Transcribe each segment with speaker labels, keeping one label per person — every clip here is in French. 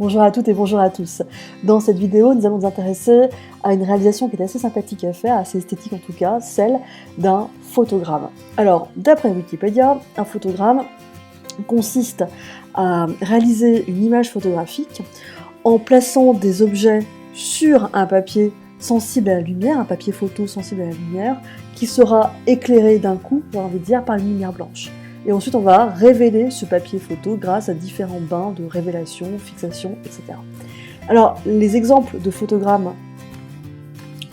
Speaker 1: Bonjour à toutes et bonjour à tous. Dans cette vidéo, nous allons nous intéresser à une réalisation qui est assez sympathique à faire, assez esthétique en tout cas, celle d'un photogramme. Alors, d'après Wikipédia, un photogramme consiste à réaliser une image photographique en plaçant des objets sur un papier sensible à la lumière, un papier photo sensible à la lumière, qui sera éclairé d'un coup, j'ai envie de dire, par une lumière blanche. Et ensuite, on va révéler ce papier photo grâce à différents bains de révélation, fixation, etc. Alors, les exemples de photogrammes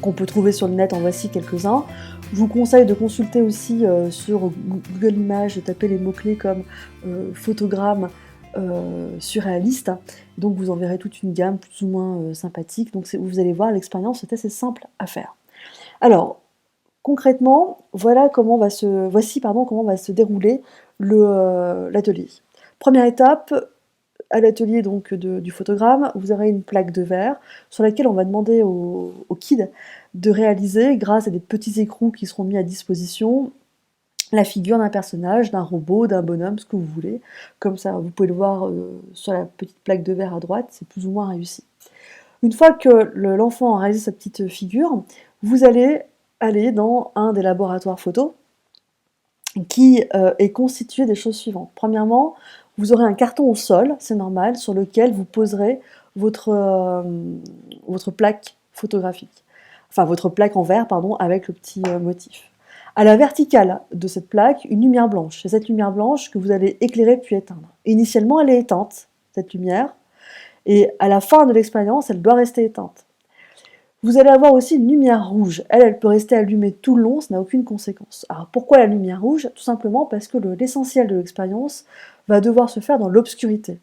Speaker 1: qu'on peut trouver sur le net, en voici quelques-uns. Je vous conseille de consulter aussi sur Google Images, de taper les mots-clés comme photogramme surréaliste. Donc vous en verrez toute une gamme plus ou moins sympathique. Donc vous allez voir, l'expérience est assez simple à faire. Alors, concrètement, voici comment va se dérouler l'atelier. Première étape, à l'atelier du photogramme, vous aurez une plaque de verre sur laquelle on va demander au kid de réaliser, grâce à des petits écrous qui seront mis à disposition, la figure d'un personnage, d'un robot, d'un bonhomme, ce que vous voulez. Comme ça, vous pouvez le voir sur la petite plaque de verre à droite, c'est plus ou moins réussi. Une fois que l'enfant a réalisé sa petite figure, vous allez aller dans un des laboratoires photo qui est constitué des choses suivantes. Premièrement, vous aurez un carton au sol, c'est normal, sur lequel vous poserez votre plaque photographique. Enfin, votre plaque en verre, pardon, avec le petit motif. À la verticale de cette plaque, une lumière blanche. C'est cette lumière blanche que vous allez éclairer puis éteindre. Initialement, elle est éteinte, cette lumière, et à la fin de l'expérience, elle doit rester éteinte. Vous allez avoir aussi une lumière rouge. Elle peut rester allumée tout le long, ça n'a aucune conséquence. Alors pourquoi la lumière rouge? Tout simplement parce que l'essentiel de l'expérience va devoir se faire dans l'obscurité.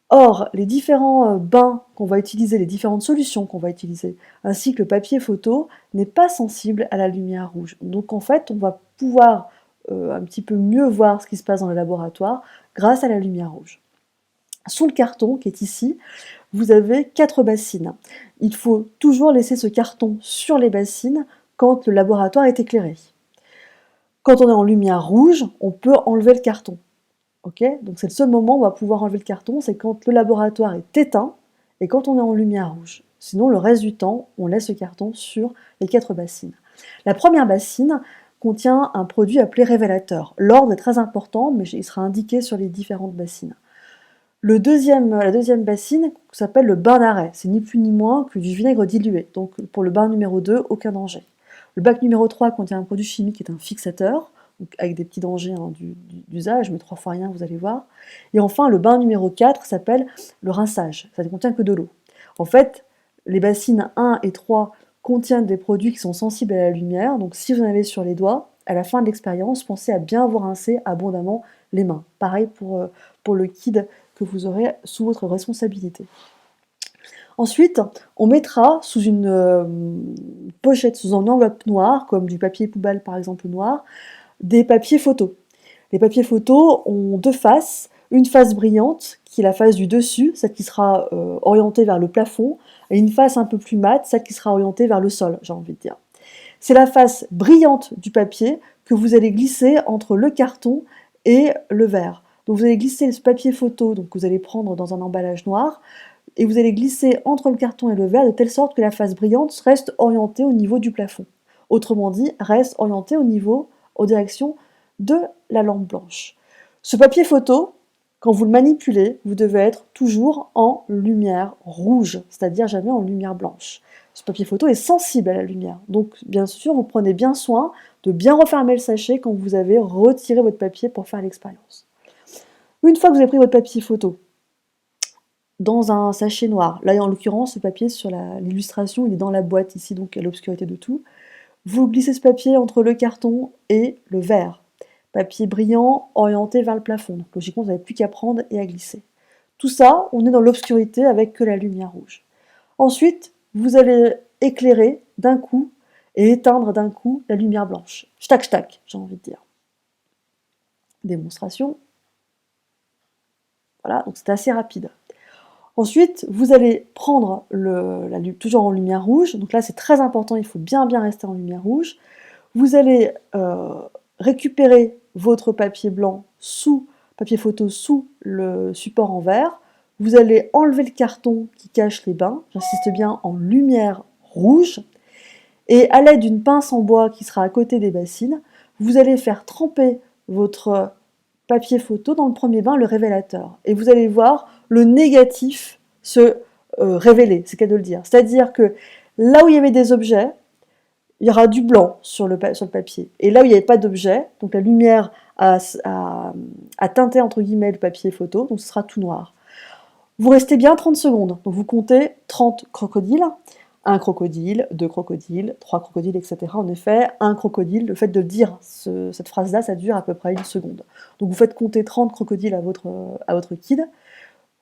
Speaker 1: Or, les différents bains qu'on va utiliser, les différentes solutions qu'on va utiliser, ainsi que le papier photo, n'est pas sensible à la lumière rouge. Donc en fait, on va pouvoir un petit peu mieux voir ce qui se passe dans le laboratoire grâce à la lumière rouge. Sous le carton qui est ici, vous avez 4 bassines. Il faut toujours laisser ce carton sur les bassines quand le laboratoire est éclairé. Quand on est en lumière rouge, on peut enlever le carton. Okay, donc c'est le seul moment où on va pouvoir enlever le carton, c'est quand le laboratoire est éteint et quand on est en lumière rouge. Sinon, le reste du temps, on laisse le carton sur les 4 bassines. La première bassine contient un produit appelé révélateur. L'ordre est très important, mais il sera indiqué sur les différentes bassines. La deuxième bassine s'appelle le bain d'arrêt. C'est ni plus ni moins que du vinaigre dilué. Donc pour le bain numéro 2, aucun danger. Le bac numéro 3 contient un produit chimique qui est un fixateur, donc avec des petits dangers d'usage, mais 3 fois rien, vous allez voir. Et enfin, le bain numéro 4 s'appelle le rinçage. Ça ne contient que de l'eau. En fait, les bassines 1 et 3 contiennent des produits qui sont sensibles à la lumière. Donc si vous en avez sur les doigts, à la fin de l'expérience, pensez à bien vous rincer abondamment les mains. Pareil pour le kid que vous aurez sous votre responsabilité. Ensuite, on mettra sous une pochette, sous une enveloppe noire, comme du papier poubelle par exemple noir, des papiers photos. Les papiers photos ont deux faces, une face brillante, qui est la face du dessus, celle qui sera orientée vers le plafond, et une face un peu plus mate, celle qui sera orientée vers le sol, j'ai envie de dire. C'est la face brillante du papier que vous allez glisser entre le carton et le verre. Donc vous allez glisser ce papier photo, donc vous allez prendre dans un emballage noir, et vous allez glisser entre le carton et le verre de telle sorte que la face brillante reste orientée au niveau du plafond. Autrement dit, reste orientée aux directions de la lampe blanche. Ce papier photo, quand vous le manipulez, vous devez être toujours en lumière rouge, c'est-à-dire jamais en lumière blanche. Ce papier photo est sensible à la lumière, donc bien sûr, vous prenez bien soin de bien refermer le sachet quand vous avez retiré votre papier pour faire l'expérience. Une fois que vous avez pris votre papier photo dans un sachet noir, là en l'occurrence, ce papier sur l'illustration, il est dans la boîte ici, donc à l'obscurité de tout, vous glissez ce papier entre le carton et le verre. Papier brillant orienté vers le plafond. Donc logiquement, vous n'avez plus qu'à prendre et à glisser. Tout ça, on est dans l'obscurité avec que la lumière rouge. Ensuite, vous allez éclairer d'un coup et éteindre d'un coup la lumière blanche. Ch'tac, ch'tac, j'ai envie de dire. Démonstration. Voilà, donc c'est assez rapide. Ensuite, vous allez prendre, toujours en lumière rouge, donc là c'est très important, il faut bien rester en lumière rouge. Vous allez récupérer votre papier blanc papier photo sous le support en verre, vous allez enlever le carton qui cache les bains, j'insiste bien en lumière rouge, et à l'aide d'une pince en bois qui sera à côté des bassines, vous allez faire tremper votre papier photo dans le premier bain, le révélateur. Et vous allez voir le négatif se révéler, c'est le cas de le dire. C'est-à-dire que là où il y avait des objets, il y aura du blanc sur le papier. Et là où il n'y avait pas d'objet, donc la lumière a teinté entre guillemets le papier photo, donc ce sera tout noir. Vous restez bien 30 secondes, donc vous comptez 30 crocodiles, un crocodile, 2 crocodiles, 3 crocodiles, etc. En effet, un crocodile, le fait de dire cette phrase-là, ça dure à peu près 1 seconde. Donc vous faites compter 30 crocodiles à votre kid.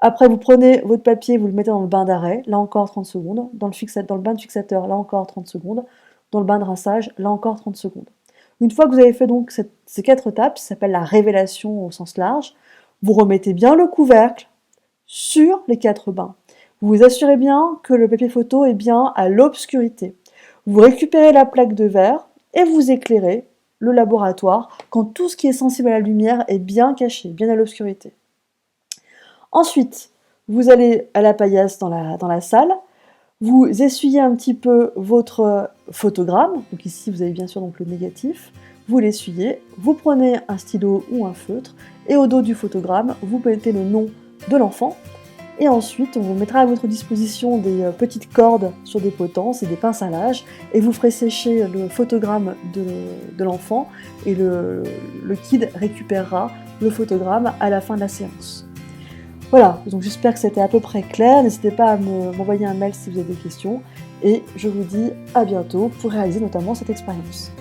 Speaker 1: Après, vous prenez votre papier, vous le mettez dans le bain d'arrêt, là encore 30 secondes. Dans le bain de fixateur, là encore 30 secondes. Dans le bain de rinçage, là encore 30 secondes. Une fois que vous avez fait donc ces 4 étapes, ça s'appelle la révélation au sens large, vous remettez bien le couvercle sur les 4 bains. Vous vous assurez bien que le papier photo est bien à l'obscurité. Vous récupérez la plaque de verre et vous éclairez le laboratoire quand tout ce qui est sensible à la lumière est bien caché, bien à l'obscurité. Ensuite, vous allez à la paillasse dans la salle, vous essuyez un petit peu votre photogramme, donc ici vous avez bien sûr donc le négatif, vous l'essuyez, vous prenez un stylo ou un feutre, et au dos du photogramme, vous mettez le nom de l'enfant, et ensuite on vous mettra à votre disposition des petites cordes sur des potences et des pinces à linge, et vous ferez sécher le photogramme de l'enfant, et le kid récupérera le photogramme à la fin de la séance. Voilà, donc j'espère que c'était à peu près clair. N'hésitez pas à m'envoyer un mail si vous avez des questions. Et je vous dis à bientôt pour réaliser notamment cette expérience.